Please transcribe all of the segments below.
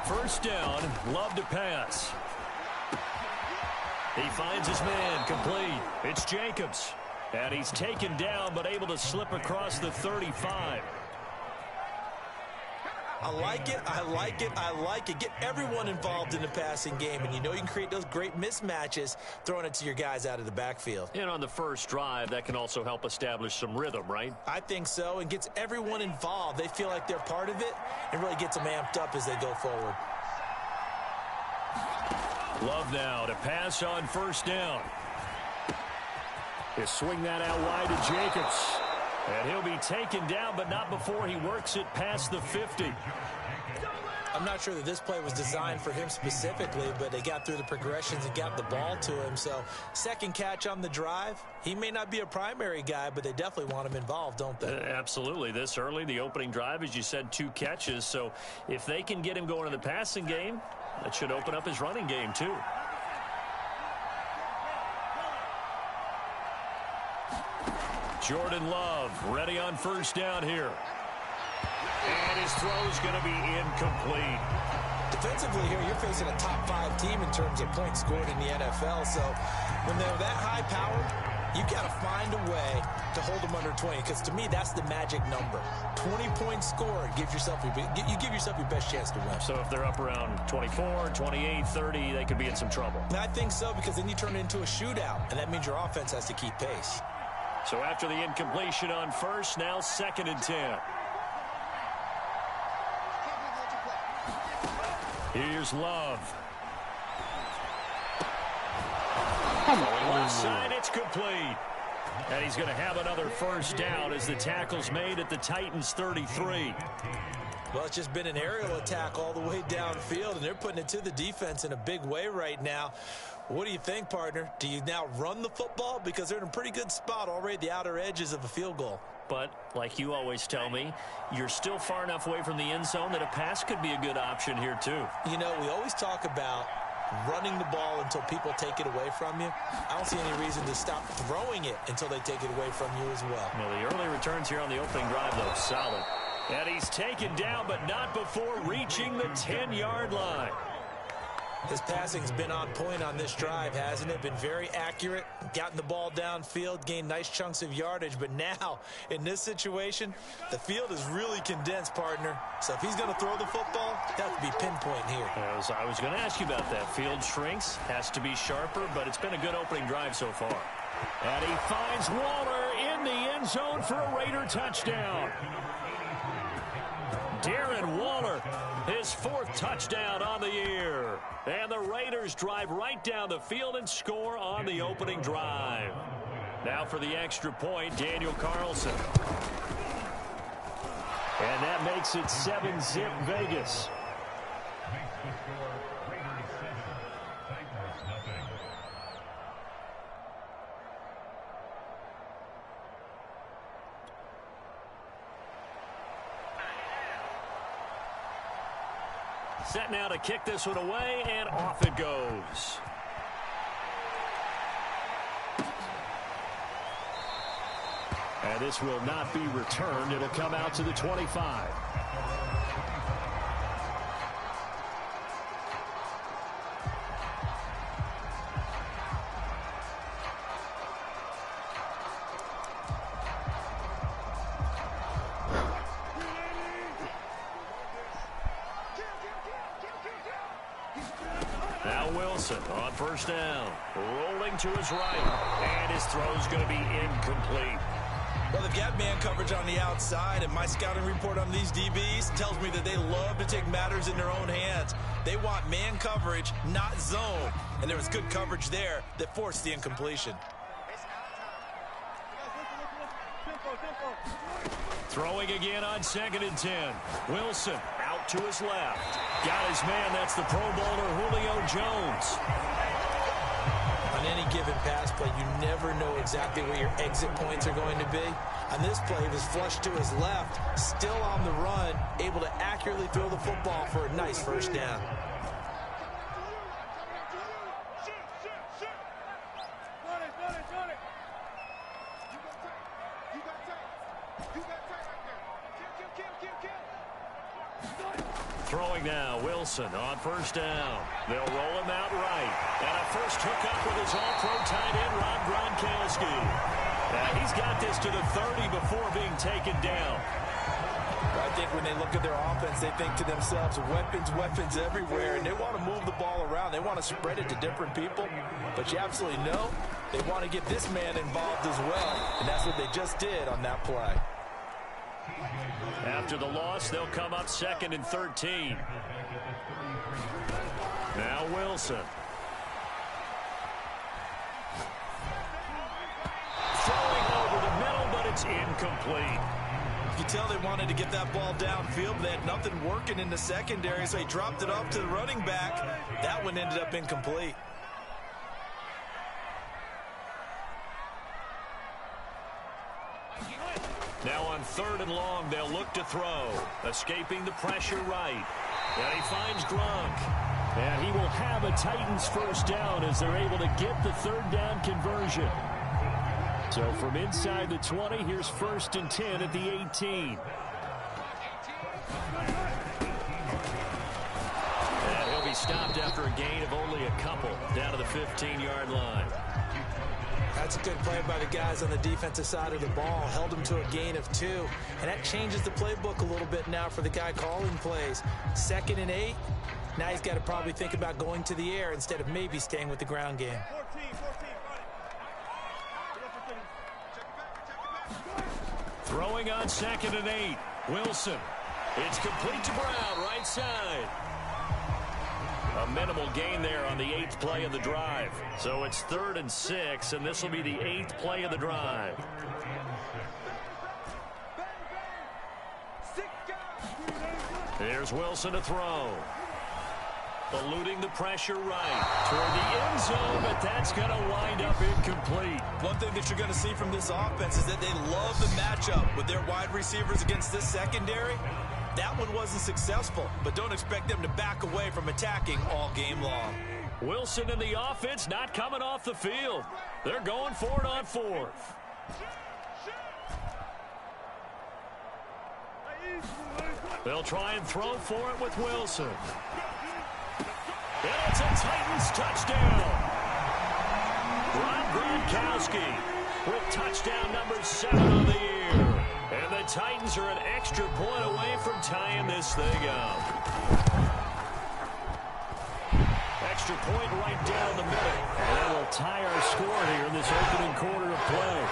first down. Love to pass. He finds his man complete. It's Jacobs. And he's taken down but able to slip across the 35. I like it, I like it, I like it. Get everyone involved in the passing game, and you know you can create those great mismatches throwing it to your guys out of the backfield. And on the first drive, that can also help establish some rhythm, right? I think so, and gets everyone involved. They feel like they're part of it and really gets them amped up as they go forward. Love now to pass on first down. He'll swing that out wide to Jacobs. And he'll be taken down, but not before he works it past the 50. I'm not sure that this play was designed for him specifically, but they got through the progressions and got the ball to him. So second catch on the drive. He may not be a primary guy, but they definitely want him involved, don't they? Absolutely. This early, the opening drive, as you said, 2 catches. So if they can get him going in the passing game, that should open up his running game too. Jordan Love ready on first down here. And his throw's going to be incomplete. Defensively here, you're facing a top 5 team in terms of points scored in the NFL. So when they're that high powered, you got to find a way to hold them under 20. Because to me, that's the magic number. 20 points scored, you give yourself your best chance to win. So if they're up around 24, 28, 30, they could be in some trouble. And I think so, because then you turn it into a shootout, and that means your offense has to keep pace. So after the incompletion on first, now 2nd and 10. Here's Love. Left side, it's complete. And he's going to have another first down as the tackle's made at the Titans' 33. Well, it's just been an aerial attack all the way downfield, and they're putting it to the defense in a big way right now. What do you think, partner? Do you now run the football? Because they're in a pretty good spot already at the outer edges of a field goal. But, like you always tell me, you're still far enough away from the end zone that a pass could be a good option here, too. You know, we always talk about running the ball until people take it away from you. I don't see any reason to stop throwing it until they take it away from you as well. Well, the early returns here on the opening drive, though, solid. And he's taken down, but not before reaching the 10-yard line. His passing's been on point on this drive, hasn't it? Been very accurate, gotten the ball downfield, gained nice chunks of yardage. But now, in this situation, the field is really condensed, partner. So if he's going to throw the football, it has to be pinpoint here. I was going to ask you about that. Field shrinks, has to be sharper, but it's been a good opening drive so far. And he finds Waller in the end zone for a Raider touchdown. Darren Waller, his 4th touchdown on the year. And the Raiders drive right down the field and score on the opening drive. Now for the extra point, Daniel Carlson. And that makes it 7-zip Vegas. Set now to kick this one away, and off it goes. And this will not be returned. It'll come out to the 25. On first down, rolling to his right, and his throw's going to be incomplete. Well, they've got man coverage on the outside, and my scouting report on these DBs tells me that they love to take matters in their own hands. They want man coverage, not zone, and there was good coverage there that forced the incompletion. Throwing again on 2nd and 10. Wilson out to his left. Got his man. That's the Pro Bowler Julio Jones. On any given pass play, you never know exactly where your exit points are going to be. On this play, he was flushed to his left, still on the run, able to accurately throw the football for a nice first down. Throwing now, Wilson on first down. They'll roll him out right. And a first hookup with his all-pro tight end, Rob Gronkowski. And he's got this to the 30 before being taken down. I think when they look at their offense, they think to themselves, weapons, weapons everywhere, and they want to move the ball around. They want to spread it to different people, but you absolutely know they want to get this man involved as well, and that's what they just did on that play. After the loss, they'll come up 2nd and 13. Now Wilson. Throwing over the middle, but it's incomplete. You tell they wanted to get that ball downfield, but they had nothing working in the secondary, so he dropped it off to the running back. That one ended up incomplete. Now on 3rd and long, they'll look to throw. Escaping the pressure right. And he finds Gronk. And he will have a Titans first down as they're able to get the 3rd down conversion. So from inside the 20, here's 1st and 10 at the 18. And he'll be stopped after a gain of only a couple down to the 15-yard line. That's a good play by the guys on the defensive side of the ball. Held him to a gain of 2. And that changes the playbook a little bit now for the guy calling plays. 2nd and 8. Now he's got to probably think about going to the air instead of maybe staying with the ground game. Throwing on 2nd and 8. Wilson. It's complete to Brown, right side. A minimal gain there on the 8th play of the drive. So it's 3rd and 6, and this will be the 8th play of the drive. Here's Wilson to throw. Eluding the pressure right toward the end zone, but that's going to wind up incomplete. One thing that you're going to see from this offense is that they love the matchup with their wide receivers against this secondary. That one wasn't successful, but don't expect them to back away from attacking all game long. Wilson and the offense not coming off the field. They're going for it on 4th. They'll try and throw for it with Wilson. And it's a Titans touchdown. Rob Gronkowski with touchdown number 7 on the year. And the Titans are an extra point away from tying this thing up. Extra point right down the middle. And that will tie our score here in this opening quarter of play.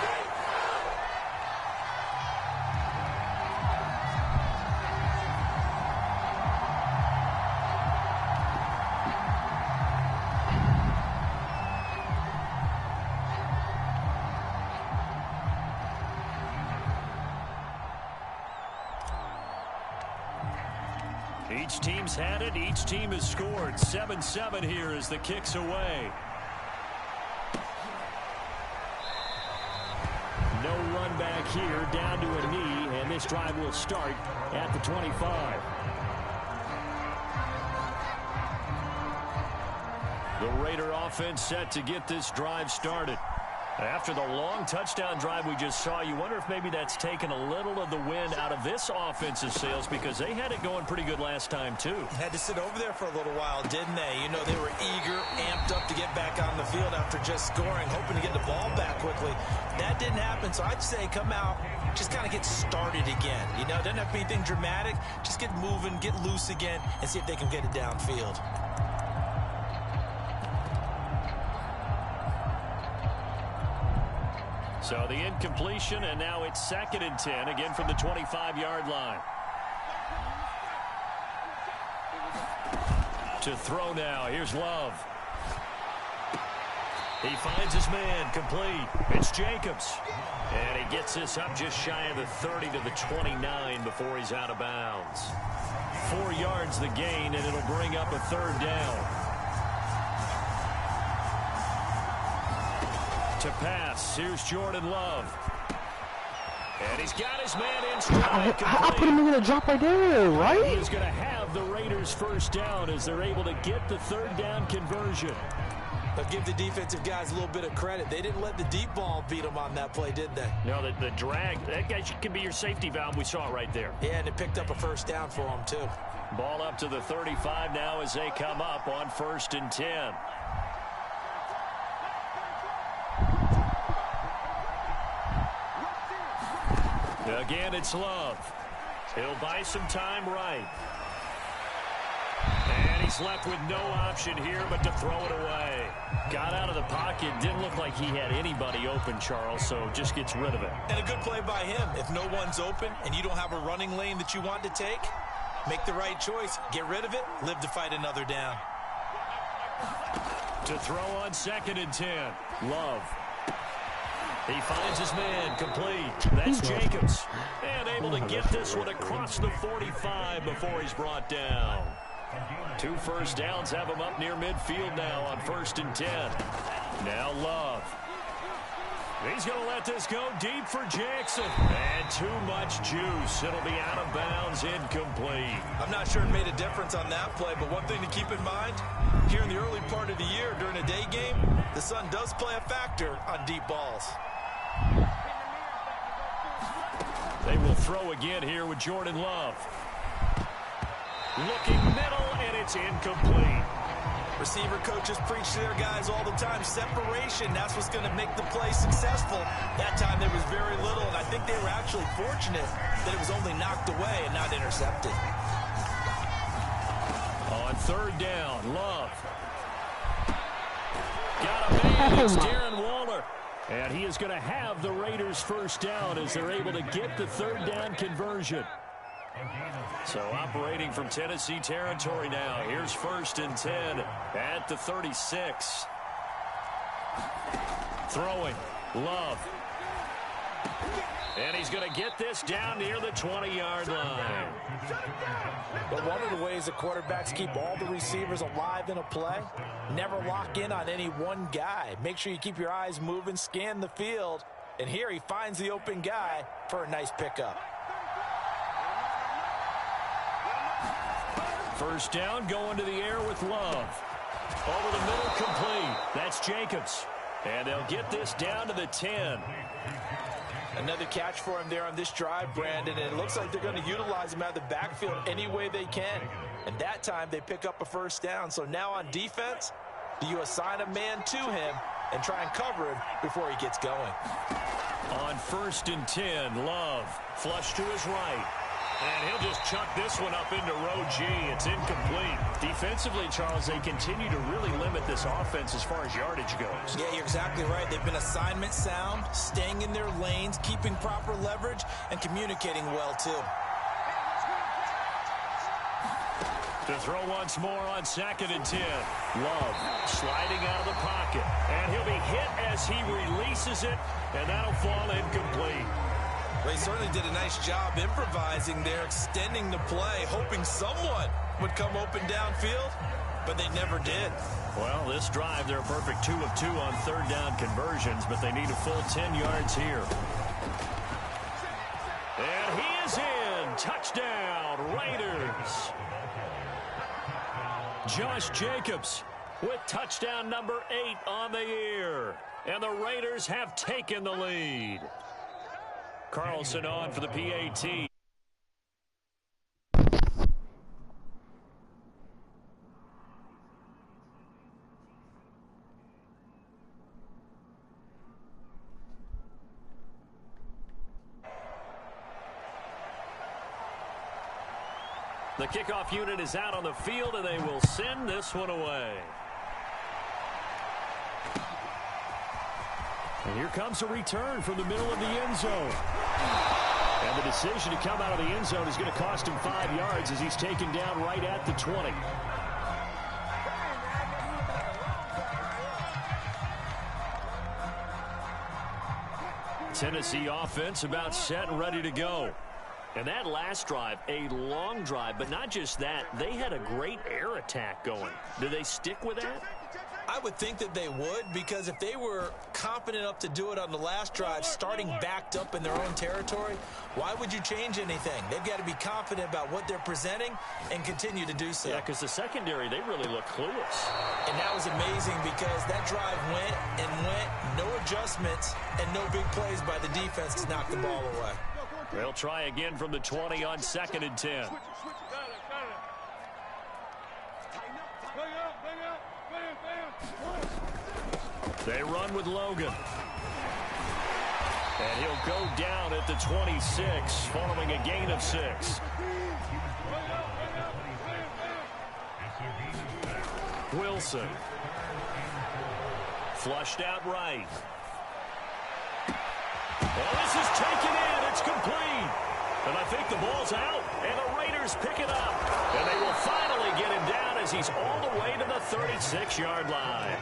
Each team's had it. Each team has scored. 7-7 here as the kick's away. No run back here, down to a knee, and this drive will start at the 25. The Raider offense set to get this drive started. After the long touchdown drive we just saw, you wonder if maybe that's taken a little of the wind out of this offensive sails, because they had it going pretty good last time, too. Had to sit over there for a little while, didn't they? You know, they were eager, amped up to get back on the field after just scoring, hoping to get the ball back quickly. That didn't happen, so I'd say come out, just kind of get started again. You know, doesn't have to be anything dramatic. Just get moving, get loose again, and see if they can get it downfield. So the incompletion, and now it's 2nd and 10, again from the 25-yard line. To throw now, here's Love. He finds his man, complete. It's Jacobs. And he gets this up just shy of the 30 to the 29 before he's out of bounds. 4 yards the gain, and it'll bring up a 3rd down. To pass, here's Jordan Love. And he's got his man in stride. I put him in a drop right there, right? He's going to have the Raiders first down as they're able to get the 3rd down conversion. But give the defensive guys a little bit of credit. They didn't let the deep ball beat them on that play, did they? No, the drag, that guy could be your safety valve. We saw it right there. Yeah, and it picked up a first down for them, too. Ball up to the 35 now as they come up on 1st and 10. Again, it's Love. He'll buy some time right. And he's left with no option here but to throw it away. Got out of the pocket. Didn't look like he had anybody open, Charles, so just gets rid of it. And a good play by him. If no one's open and you don't have a running lane that you want to take, make the right choice. Get rid of it. Live to fight another down. To throw on 2nd and 10. Love. He finds his man complete. That's Jacobs. And able to get this one across the 45 before he's brought down. 2 first downs have him up near midfield now on 1st and 10. Now Love. He's going to let this go deep for Jackson. And too much juice. It'll be out of bounds, incomplete. I'm not sure it made a difference on that play, but one thing to keep in mind, here in the early part of the year during a day game, the sun does play a factor on deep balls. They will throw again here with Jordan Love. Looking middle, and it's incomplete. Receiver coaches preach to their guys all the time. Separation, that's what's going to make the play successful. That time there was very little, and I think they were actually fortunate that it was only knocked away and not intercepted. On 3rd down, Love. Got a man, it's Darren Waller. And he is going to have the Raiders' first down as they're able to get the 3rd down conversion. So operating from Tennessee territory now. Here's 1st and 10 at the 36. Throwing. Love. And he's going to get this down near the 20-yard line. But one of the ways that quarterbacks keep all the receivers alive in a play, never lock in on any one guy. Make sure you keep your eyes moving, scan the field. And here he finds the open guy for a nice pickup. 1st down, going to the air with Love. Over the middle, complete. That's Jacobs. And they'll get this down to the 10. Another catch for him there on this drive, Brandon. And it looks like they're going to utilize him out of the backfield any way they can. And that time they pick up a 1st down. So now on defense, do you assign a man to him and try and cover him before he gets going? On 1st and 10, Love. Flush to his right. And he'll just chuck this one up into row G. It's incomplete. Defensively, Charles, they continue to really limit this offense as far as yardage goes. Yeah, you're exactly right. They've been assignment sound, staying in their lanes, keeping proper leverage, and communicating well, too. To throw once more on 2nd and 10. Love sliding out of the pocket. And he'll be hit as he releases it, and that'll fall incomplete. Well, he certainly did a nice job improvising there, extending the play, hoping someone would come open downfield, but they never did. Well, this drive, they're a perfect 2 of 2 on 3rd down conversions, but they need a full 10 yards here. And he is in. Touchdown, Raiders. Josh Jacobs with touchdown number 8 on the year. And the Raiders have taken the lead. Carlson on for the PAT. The kickoff unit is out on the field, and they will send this one away. And here comes a return from the middle of the end zone. And the decision to come out of the end zone is going to cost him 5 yards as he's taken down right at the 20. Tennessee offense about set and ready to go. And that last drive, a long drive, but not just that, they had a great air attack going. Do they stick with that? I would think that they would, because if they were confident enough to do it on the last drive, starting backed up in their own territory, why would you change anything? They've got to be confident about what they're presenting and continue to do so. Yeah, because the secondary, they really look clueless. And that was amazing because that drive went and went, no adjustments, and no big plays by the defense to knock the ball away. They'll try again from the 20 on 2nd and 10. They run with Logan. And he'll go down at the 26 following a gain of 6. Wilson. Flushed out right. Oh, this is taken in. It's complete. And I think the ball's out. And the Raiders pick it up. And they will finally get him down as he's all the way to the 36-yard line.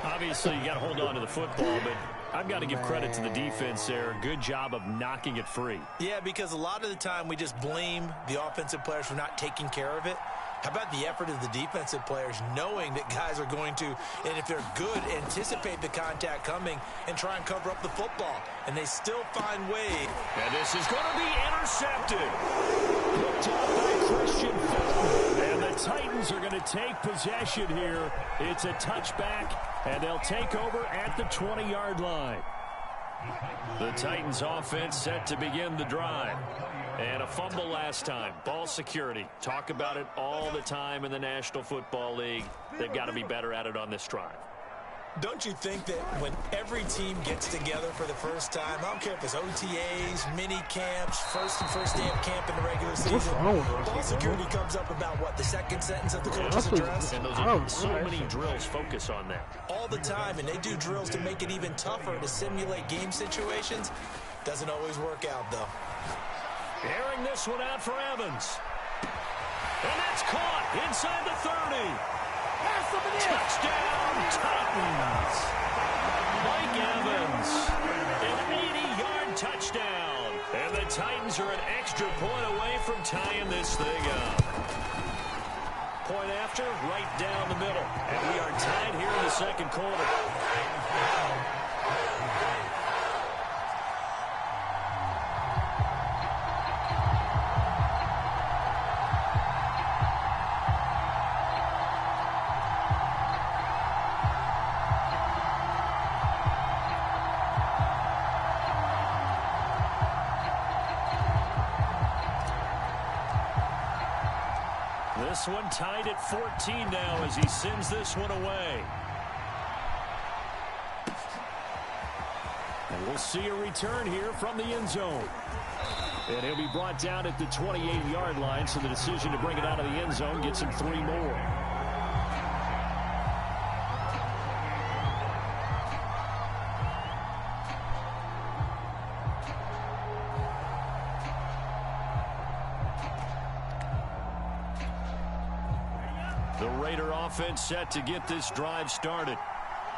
Obviously, you got to hold on to the football, but I've got to give credit to the defense there. Good job of knocking it free. Yeah, because a lot of the time we just blame the offensive players for not taking care of it. How about the effort of the defensive players knowing that guys are going to, and if they're good, anticipate the contact coming and try and cover up the football. And they still find ways. And this is going to be intercepted. Picked up by Christian Fulton. And the Titans are going to take possession here. It's a touchback, and they'll take over at the 20-yard line. The Titans offense set to begin the drive. And a fumble last time. Ball security. Talk about it all the time in the National Football League. They've got to be better at it on this drive. Don't you think that when every team gets together for the first time, I don't care if it's OTAs, mini camps, first day of camp in the regular season, ball security comes up about what, the second sentence of the coach's address? And those are so many drills focus on that. All the time, and they do drills to make it even tougher to simulate game situations. Doesn't always work out, though. Airing this one out for Evans. And that's caught inside the 30. Touchdown, Titans. Mike Evans, an 80-yard touchdown. And the Titans are an extra point away from tying this thing up. Point after, right down the middle. And we are tied here in the second quarter. This one tied at 14 now as he sends this one away. And we'll see a return here from the end zone. And he'll be brought down at the 28-yard line, so the decision to bring it out of the end zone gets him 3 more. The Raider offense set to get this drive started.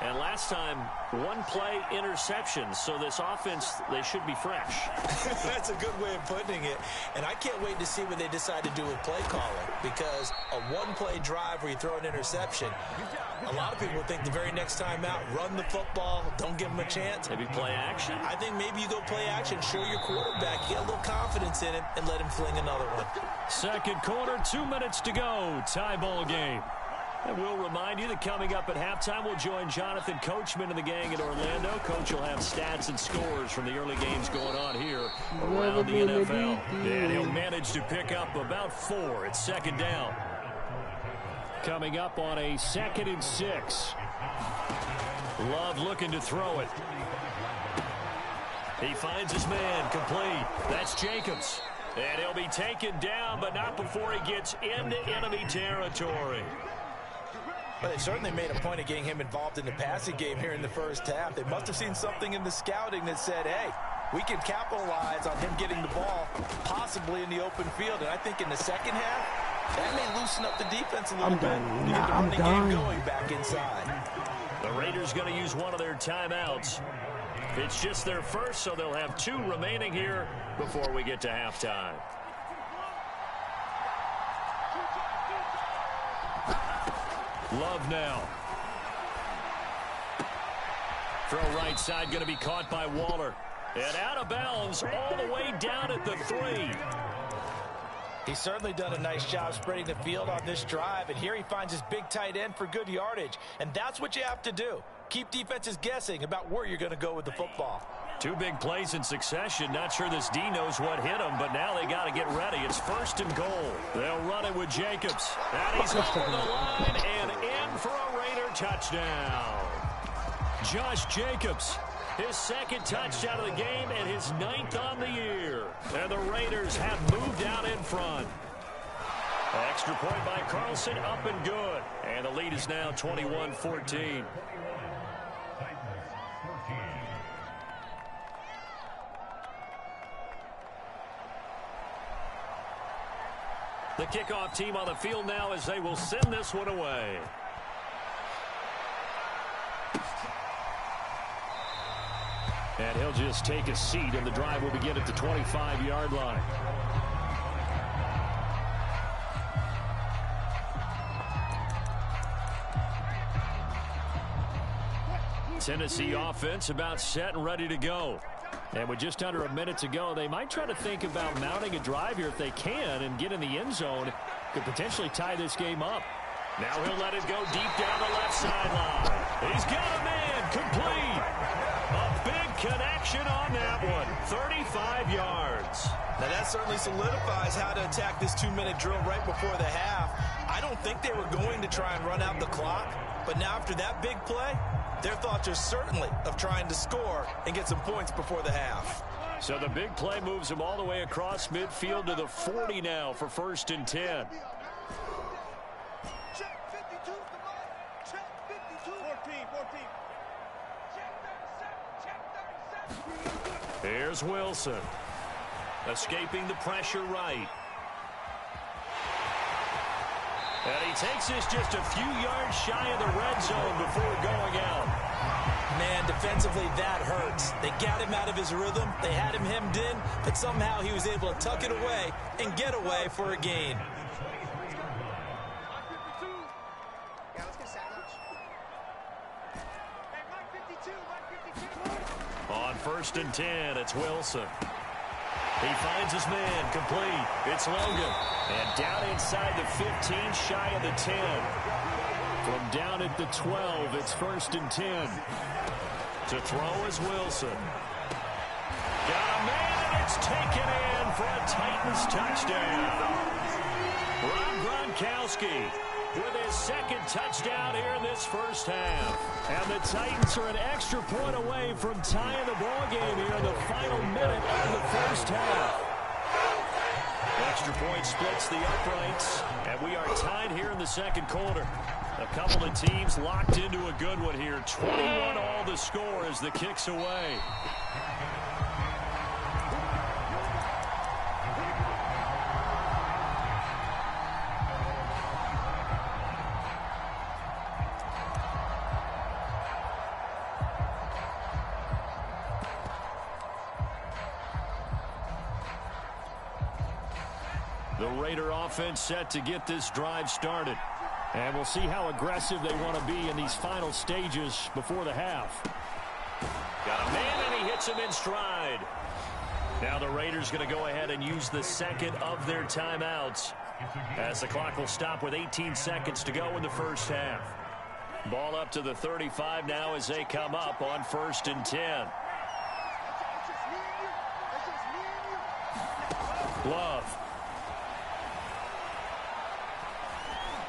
And last time, one play interception. So this offense, they should be fresh. That's a good way of putting it. And I can't wait to see what they decide to do with play calling. Because a one-play drive where you throw an interception, a lot of people think the very next time out, run the football, don't give them a chance. Maybe play action? I think maybe you go play action, show your quarterback, get a little confidence in him, and let him fling another one. Second quarter, 2 minutes to go. Tie ball game. And we'll remind you that coming up at halftime, we'll join Jonathan Coachman and the gang in Orlando. Coach will have stats and scores from the early games going on here around the NFL. And he'll manage to pick up about 4 at second down. Coming up on a 2nd and 6. Love looking to throw it. He finds his man complete. That's Jacobs. And he'll be taken down, but not before he gets into enemy territory. Well, they certainly made a point of getting him involved in the passing game here in the first half. They must have seen something in the scouting that said, hey, we can capitalize on him getting the ball possibly in the open field. And I think in the second half, that may loosen up the defense a little bit. Done. Get the I'm running done. game going back inside. The Raiders going to use one of their timeouts. It's just their first, so they'll have 2 remaining here before we get to halftime. Love now. Throw right side going to be caught by Waller. And out of bounds all the way down at the 3. He's certainly done a nice job spreading the field on this drive. And here he finds his big tight end for good yardage. And that's what you have to do. Keep defenses guessing about where you're going to go with the football. Two big plays in succession. Not sure this D knows what hit him, but now they got to get ready. It's 1st and goal. They'll run it with Jacobs. And he's over the line and in for a Raider touchdown. Josh Jacobs, his 2nd touchdown of the game and his 9th on the year. And the Raiders have moved out in front. Extra point by Carlson, up and good. And the lead is now 21-14. The kickoff team on the field now as they will send this one away. And he'll just take a seat, and the drive will begin at the 25-yard line. Tennessee offense about set and ready to go. And with just under a minute to go, they might try to think about mounting a drive here if they can and get in the end zone. Could potentially tie this game up. Now he'll let it go deep down the left sideline. He's got a man complete. A big connection on that one. 35 yards. Now that certainly solidifies how to attack this 2-minute drill right before the half. I don't think they were going to try and run out the clock, but now after that big play, their thoughts are certainly of trying to score and get some points before the half. So the big play moves him all the way across midfield to the 40 now for 1st and 10. Here's Wilson. Escaping the pressure right. And he takes this just a few yards shy of the red zone before going out. Man, defensively, that hurts. They got him out of his rhythm. They had him hemmed in, but somehow he was able to tuck it away and get away for a gain. On 1st and 10, it's Wilson. He finds his man, complete. It's Logan. And down inside the 15, shy of the 10. From down at the 12, it's 1st and 10. To throw is Wilson. Got a man, and it's taken in for a Titans touchdown. Rob Gronkowski with his 2nd touchdown here in this first half. And the Titans are an extra point away from tying the ball game here in the final minute of the first half. Extra point splits the uprights, and we are tied here in the 2nd quarter. A couple of teams locked into a good one here. 21 all the score as the kick's away. The Raider offense set to get this drive started. And we'll see how aggressive they want to be in these final stages before the half. Got a man, and he hits him in stride. Now the Raiders going to go ahead and use the 2nd of their timeouts, as the clock will stop with 18 seconds to go in the first half. Ball up to the 35 now as they come up on 1st and 10. Love.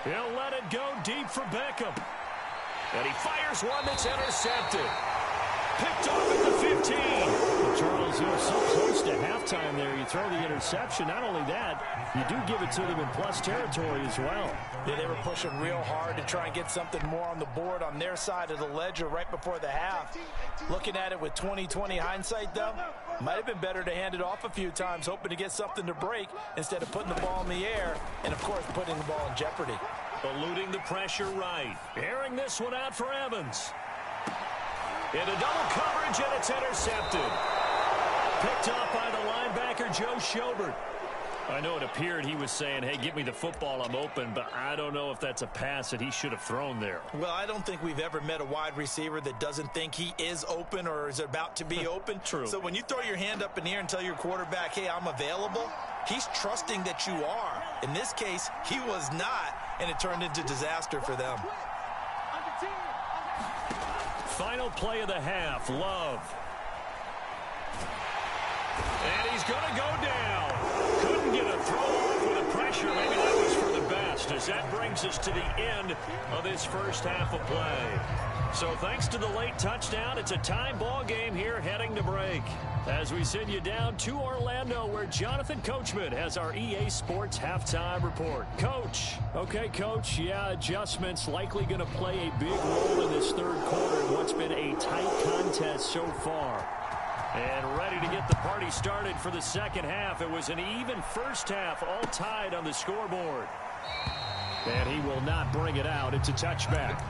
He'll let it go deep for Beckham. And he fires one that's intercepted. Picked off at the 15. Well, Charles, you were so close to halftime there. You throw the interception. Not only that, you do give it to them in plus territory as well. Yeah, they were pushing real hard to try and get something more on the board on their side of the ledger right before the half. Looking at it with 20/20 hindsight, though, might have been better to hand it off a few times, hoping to get something to break instead of putting the ball in the air and, of course, putting the ball in jeopardy. Eluding the pressure right. Airing this one out for Evans. Into double coverage, and it's intercepted. Picked up by the linebacker, Joe Schobert. I know it appeared he was saying, hey, give me the football, I'm open, but I don't know if that's a pass that he should have thrown there. Well, I don't think we've ever met a wide receiver that doesn't think he is open or is about to be open. True. So when you throw your hand up in the air and tell your quarterback, hey, I'm available, he's trusting that you are. In this case, he was not, and it turned into disaster for them. Final play of the half, Love. is going to go down. Couldn't get a throw off with the pressure. Maybe that was for the best, as that brings us to the end of this first half of play. So thanks to the late touchdown, it's a tie ball game here heading to break. As we send you down to Orlando, where Jonathan Coachman has our EA Sports halftime report. Coach. Okay, Coach. Yeah, adjustments likely going to play a big role in this third quarter in what's been a tight contest so far. And ready to get the party started for the second half. It was an even first half, all tied on the scoreboard. And he will not bring it out. It's a touchback.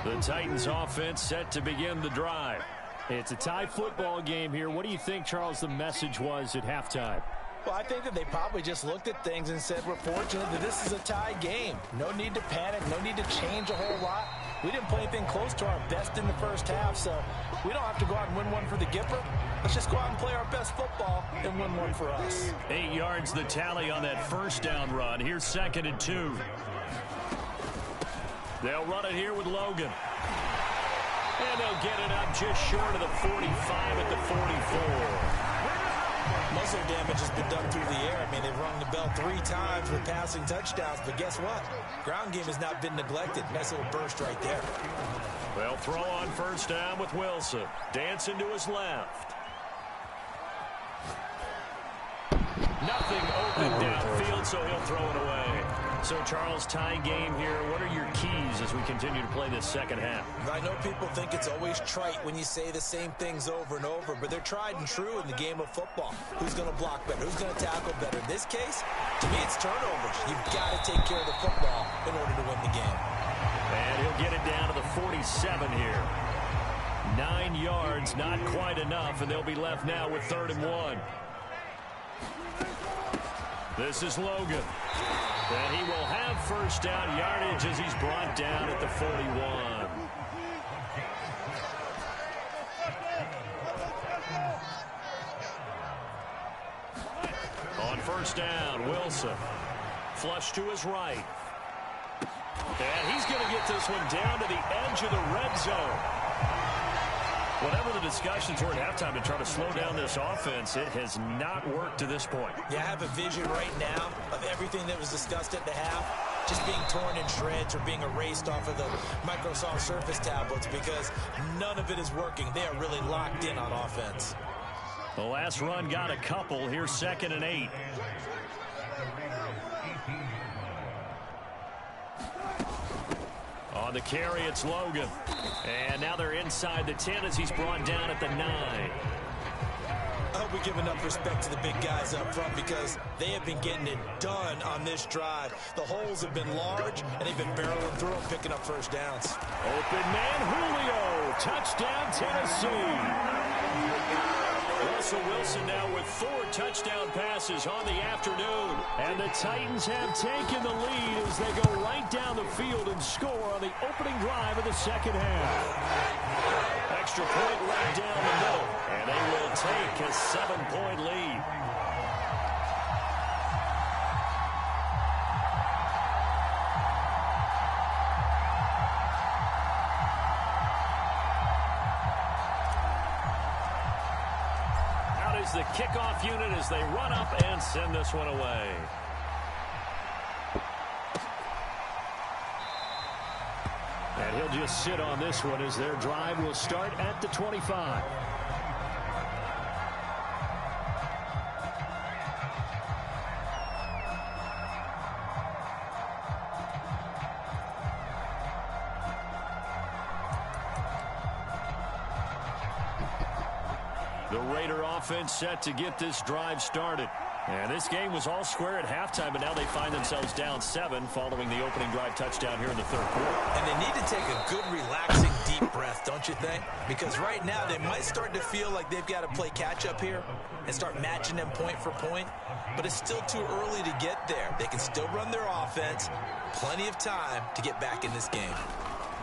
The Titans offense set to begin the drive. It's a tie football game here. What do you think, Charles, the message was at halftime? Well, I think that they probably just looked at things and said, we're fortunate that this is a tie game. No need to panic. No need to change a whole lot. We didn't play anything close to our best in the first half, so we don't have to go out and win one for the Gipper. Let's just go out and play our best football and win one for us. 8 yards the tally on that first down run. Here's 2nd and 2. They'll run it here with Logan. And they'll get it up just short of the 45 at the 44. Muscle damage has been done through the air. I mean, they've rung the bell 3 times with passing touchdowns, but guess what? Ground game has not been neglected. Nice little burst right there. They'll throw on first down with Wilson. Dancing to his left. Nothing open downfield, so he'll throw it away. So, Charles, tie game here. What are your keys as we continue to play this second half? I know people think it's always trite when you say the same things over and over, but they're tried and true in the game of football. Who's going to block better? Who's going to tackle better? In this case, to me, it's turnovers. You've got to take care of the football in order to win the game. And he'll get it down to the 47 here. 9 yards, not quite enough, and they'll be left now with 3rd and 1. This is Logan. And he will have first down yardage as he's brought down at the 41. On first down, Wilson. Flush to his right. And he's going to get this one down to the edge of the red zone. Whatever the discussions were at halftime to try to slow down this offense, it has not worked to this point. Yeah, I have a vision right now of everything that was discussed at the half just being torn in shreds or being erased off of the Microsoft Surface tablets because none of it is working. They are really locked in on offense. The last run got a couple. Here's 2nd and 8. On the carry, it's Logan. And now they're inside the 10 as he's brought down at the 9. I hope we give enough respect to the big guys up front because they have been getting it done on this drive. The holes have been large, and they've been barreling through them, picking up first downs. Open man, Julio. Touchdown, Tennessee. Russell Wilson now with 4 touchdown passes on the afternoon. And the Titans have taken the lead as they go right down the field and score on the opening drive of the second half. Extra point right down the middle. And they will take a 7-point lead. The kickoff unit as they run up and send this one away. And he'll just sit on this one as their drive will start at the 25. The Raider offense set to get this drive started. And this game was all square at halftime, but now they find themselves down 7 following the opening drive touchdown here in the third quarter. And they need to take a good, relaxing, deep breath, don't you think? Because right now they might start to feel like they've got to play catch-up here and start matching them point for point. But it's still too early to get there. They can still run their offense. Plenty of time to get back in this game.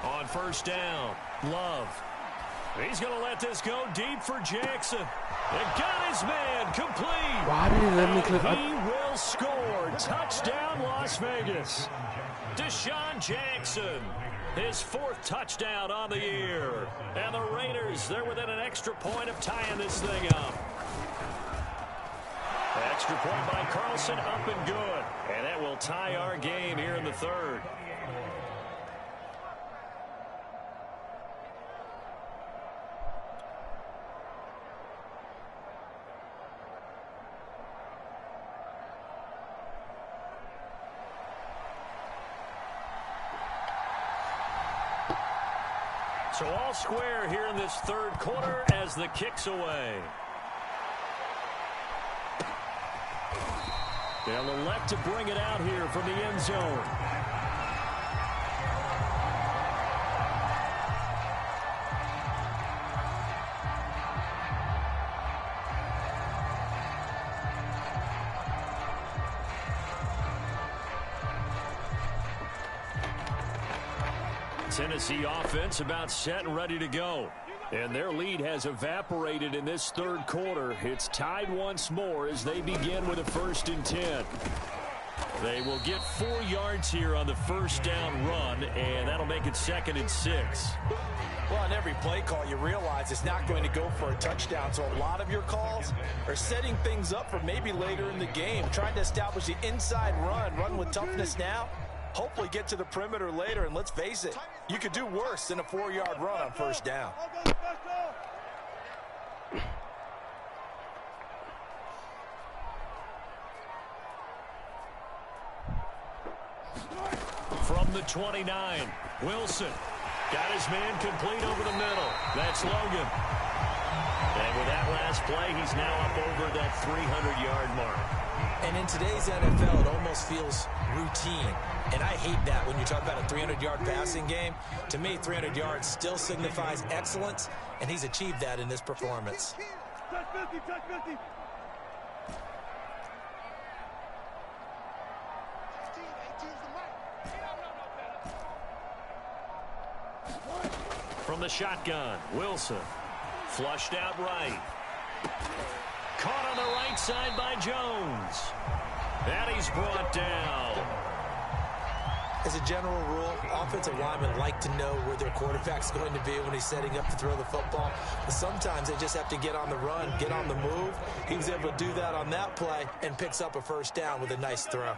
On first down, Love. He's going to let this go deep for Jackson. It got his man complete. Why did he let me click? He will score. Touchdown, Las Vegas. Deshaun Jackson. His 4th touchdown on the year. And the Raiders, they're within an extra point of tying this thing up. Extra point by Carlson, up and good. And that will tie our game here in the 3rd. So all square here in this 3rd quarter as the kick's away. They'll elect to bring it out here from the end zone. Tennessee offense about set and ready to go. And their lead has evaporated in this 3rd quarter. It's tied once more as they begin with a 1st and 10. They will get 4 yards here on the 1st down run, and that'll make it 2nd and 6. Well, on every play call, you realize it's not going to go for a touchdown. So a lot of your calls are setting things up for maybe later in the game, trying to establish the inside run with toughness now. Hopefully get to the perimeter later, and let's face it, you could do worse than a 4-yard run on 1st down. From the 29, Wilson got his man complete over the middle. That's Logan. And with that last play, he's now up over that 300-yard mark. And in today's NFL, it almost feels routine. And I hate that when you talk about a 300-yard passing game. To me, 300 yards still signifies excellence, and he's achieved that in this performance. From the shotgun, Wilson. Flushed out right. Caught on the right side by Jones. And he's brought down. As a general rule, offensive linemen like to know where their quarterback's going to be when he's setting up to throw the football. But sometimes they just have to get on the run, get on the move. He was able to do that on that play and picks up a 1st down with a nice throw.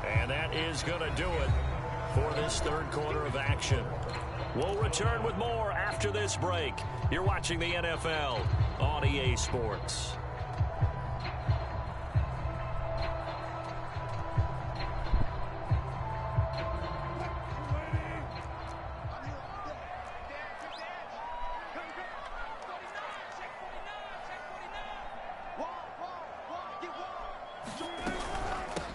And that is going to do it for this 3rd quarter of action. We'll return with more after this break. You're watching the NFL on EA Sports.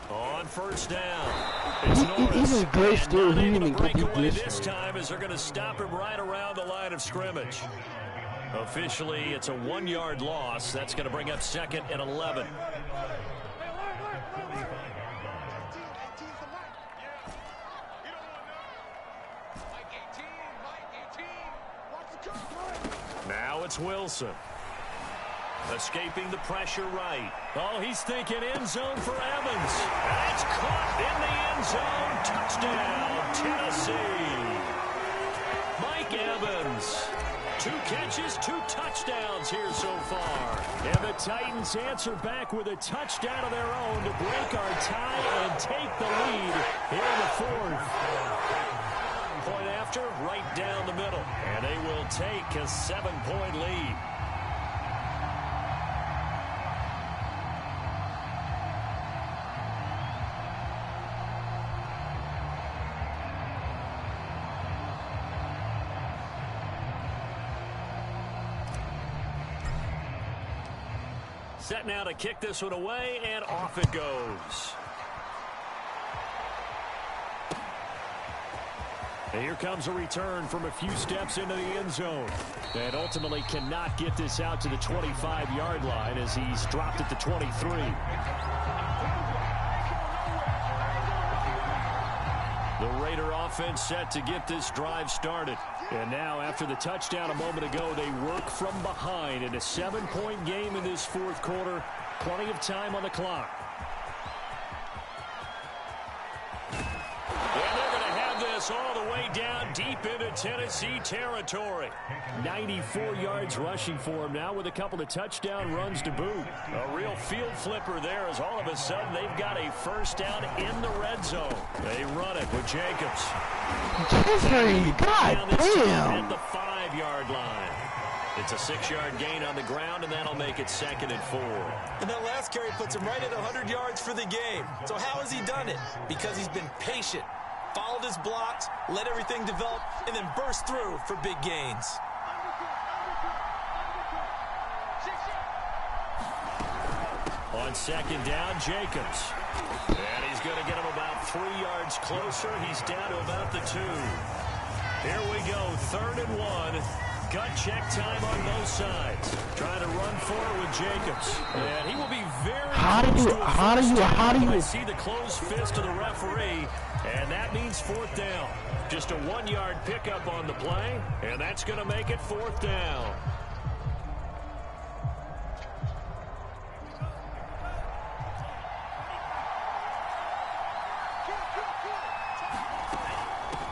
On 1st down, He's a great still. He didn't even breakaway this time as they're going to stop him right around the line of scrimmage. Officially, it's a 1-yard loss. That's going to bring up 2nd and 11. Now it's Wilson. Escaping the pressure right. Oh, he's thinking end zone for Evans. That's caught in the end zone. Touchdown, Tennessee. Mike Evans. 2 catches, 2 touchdowns here so far. And the Titans answer back with a touchdown of their own to break our tie and take the lead here in the 4th. Point after, right down the middle. And they will take a 7-point lead. Set now to kick this one away, and off it goes. And here comes a return from a few steps into the end zone. And ultimately cannot get this out to the 25-yard line as he's dropped at the 23. The Raider offense set to get this drive started. And now, after the touchdown a moment ago, they work from behind in a 7-point game in this 4th quarter. Plenty of time on the clock. this all the way down deep into Tennessee territory. 94 yards rushing for him now with a couple of touchdown runs to boot. A real field flipper there as all of a sudden they've got a first down in the red zone. They run it with Jacobs. Jeffrey, God damn. At the 5-yard line. It's a 6-yard gain on the ground, and that'll make it 2nd and 4. And that last carry puts him right at 100 yards for the game. So how has he done it? Because he's been patient, followed his blocks, let everything develop, and then burst through for big gains. On 2nd down, Jacobs. And he's going to get him about 3 yards closer. He's down to about the 2. Here we go, 3rd and 1. Gut check time on both sides. Trying to run forward with Jacobs. And he will be very How do you I see the closed fist of the referee, and that means 4th down. Just a 1-yard pickup on the play, and that's going to make it 4th down.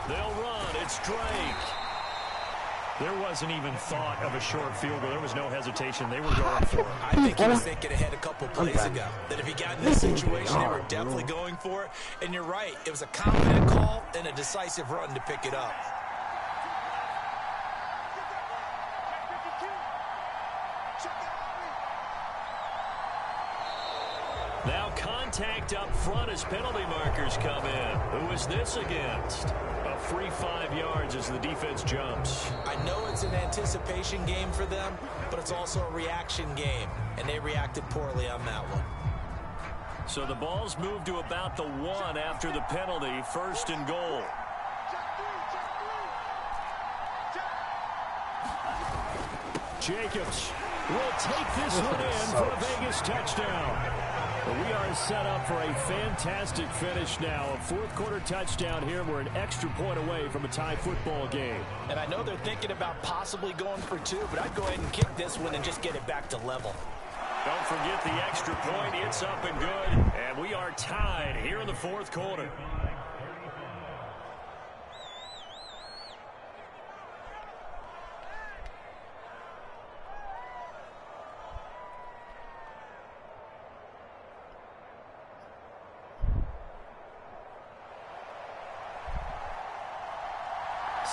They'll run. It's Drake. There wasn't even thought of a short field goal. There was no hesitation. They were going for it. I think he was thinking ahead a couple plays ago. That if he got in this situation, they were definitely going for it. And you're right. It was a confident call and a decisive run to pick it up. Now contact up front as penalty markers come in. Who is this against? A free 5 yards as the defense jumps. I know it's an anticipation game for them, but it's also a reaction game, and they reacted poorly on that one. So the ball's moved to about the 1 after the penalty, 1st and goal. Jacobs will take this one in for a Vegas touchdown. We are set up for a fantastic finish now. A 4th quarter touchdown here. We're an extra point away from a tie football game. And I know they're thinking about possibly going for 2, but I'd go ahead and kick this one and just get it back to level. Don't forget the extra point. It's up and good. And we are tied here in the 4th quarter.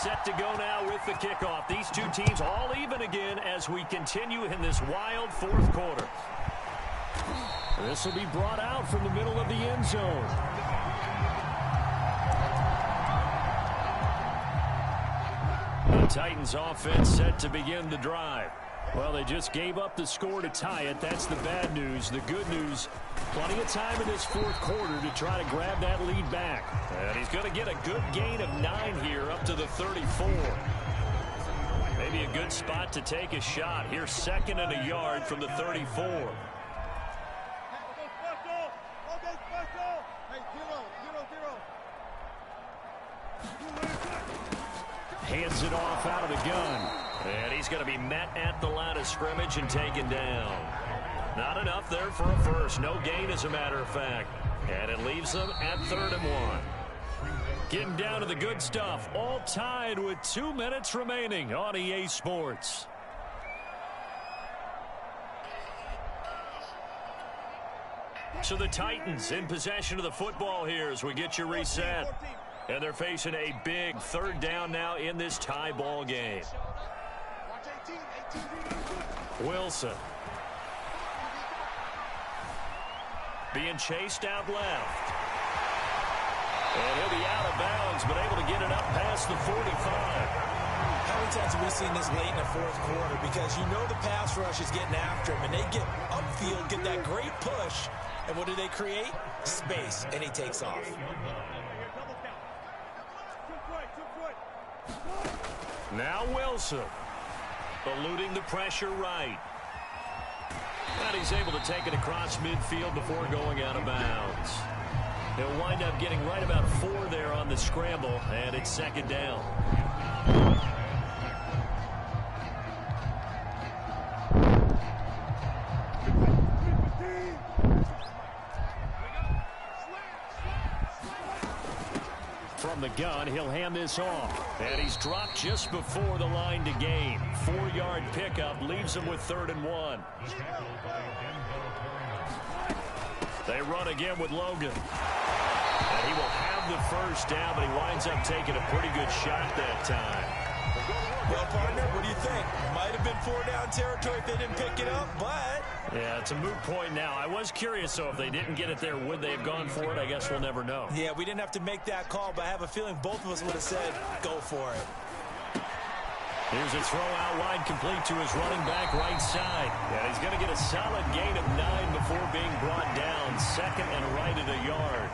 Set to go now with the kickoff. These two teams all even again as we continue in this wild 4th quarter. This will be brought out from the middle of the end zone. The Titans offense set to begin the drive. Well, they just gave up the score to tie it. That's the bad news. The good news, plenty of time in this 4th quarter to try to grab that lead back. And he's going to get a good gain of 9 here up to the 34. Maybe a good spot to take a shot. Here's 2nd and a yard from the 34. Hands it off out of the gun. And he's going to be met at the line of scrimmage and taken down. Not enough there for a first. No gain, as a matter of fact. And it leaves them at 3rd and 1. Getting down to the good stuff. All tied with 2 minutes remaining on EA Sports. So the Titans in possession of the football here as we get you reset. And they're facing a big 3rd down now in this tie ball game. Wilson. Being chased out left. And he'll be out of bounds, but able to get it up past the 45. How many times have we seen this late in the 4th quarter? Because you know the pass rush is getting after him, and they get upfield, get that great push. And what do they create? Space, and he takes off. Now Wilson. Eluding the pressure right. And he's able to take it across midfield before going out of bounds. He'll wind up getting right about 4 there on the scramble, and it's 2nd down. From from the gun. He'll hand this off. And he's dropped just before the line to gain. 4-yard pickup leaves him with 3rd and 1. They run again with Logan. And he will have the first down, but he winds up taking a pretty good shot that time. Well, partner, what do you think? Might have been 4-down territory if they didn't pick it up, but... Yeah, it's a moot point now. I was curious, so if they didn't get it there, would they have gone for it? I guess we'll never know. Yeah, we didn't have to make that call, but I have a feeling both of us would have said, go for it. Here's a throw out wide, complete to his running back right side. And he's going to get a solid gain of 9 before being brought down. 2nd and right at a yard.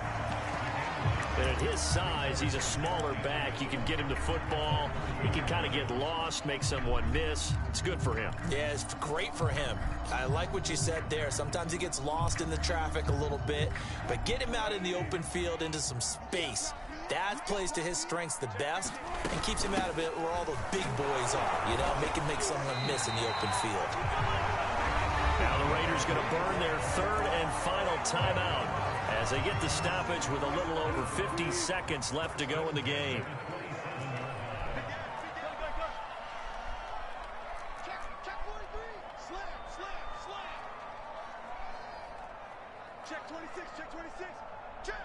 And at his size, he's a smaller back. You can get him to football. He can kind of get lost, make someone miss. It's good for him. Yeah, it's great for him. I like what you said there. Sometimes he gets lost in the traffic a little bit, but get him out in the open field into some space. That plays to his strengths the best and keeps him out of it where all those big boys are, you know, make someone miss in the open field. Now the Raiders going to burn their 3rd and final timeout as they get the stoppage with a little over 50 seconds left to go in the game. Check 26, check 26. Check.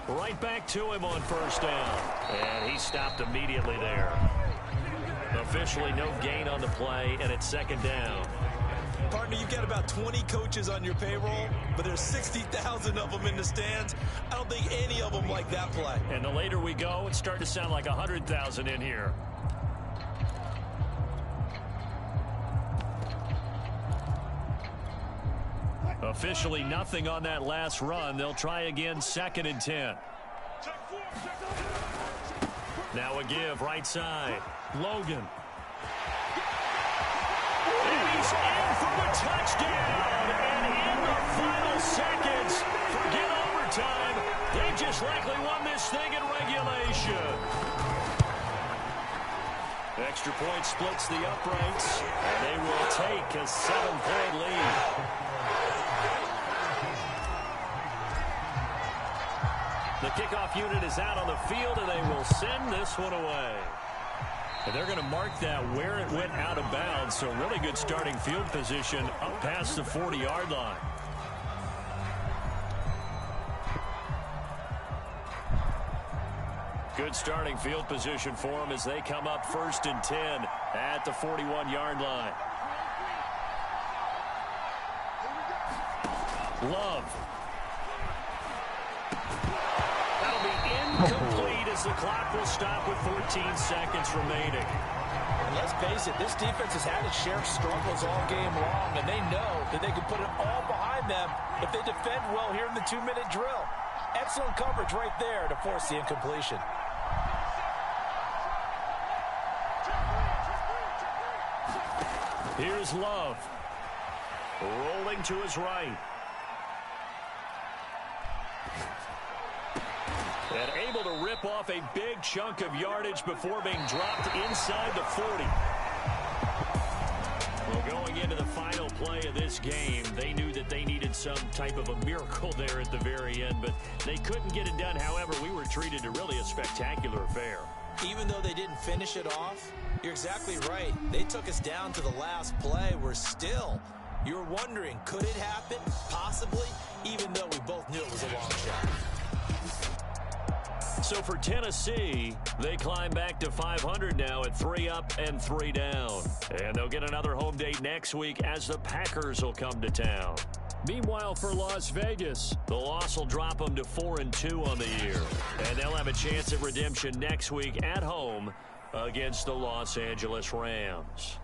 Right back to him on 1st down. And he stopped immediately there. Officially no gain on the play, and it's 2nd down. Partner, you've got about 20 coaches on your payroll, but there's 60,000 of them in the stands. I don't think any of them like that play. And the later we go, it's starting to sound like 100,000 in here. Officially nothing on that last run. They'll try again, 2nd and 10. Now a give, right side. Logan. And he's in for the touchdown. And in the final seconds, forget overtime. They just likely won this thing in regulation. Extra point splits the uprights. And they will take a 7-point lead. The kickoff unit is out on the field, and they will send this one away. And they're going to mark that where it went out of bounds, so really good starting field position up past the 40-yard line. Good starting field position for them as they come up 1st and 10 at the 41-yard line. Love. Incomplete as the clock will stop with 14 seconds remaining. And let's face it, this defense has had its share of struggles all game long, and they know that they can put it all behind them if they defend well here in the 2-minute drill. Excellent coverage right there to force the incompletion. Here's Love. Rolling to his right. And able to rip off a big chunk of yardage before being dropped inside the 40. Well, going into the final play of this game, they knew that they needed some type of a miracle there at the very end, but they couldn't get it done. However, we were treated to really a spectacular affair. Even though they didn't finish it off, you're exactly right. They took us down to the last play. We're still, you're wondering, could it happen? Possibly, even though we both knew it was a long shot. So for Tennessee, they climb back to 500 now at 3 up and 3 down. And they'll get another home date next week as the Packers will come to town. Meanwhile, for Las Vegas, the loss will drop them to 4-2 on the year. And they'll have a chance at redemption next week at home against the Los Angeles Rams.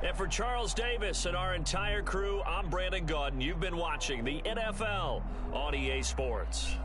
And for Charles Davis and our entire crew, I'm Brandon Gaudin. You've been watching the NFL on EA Sports.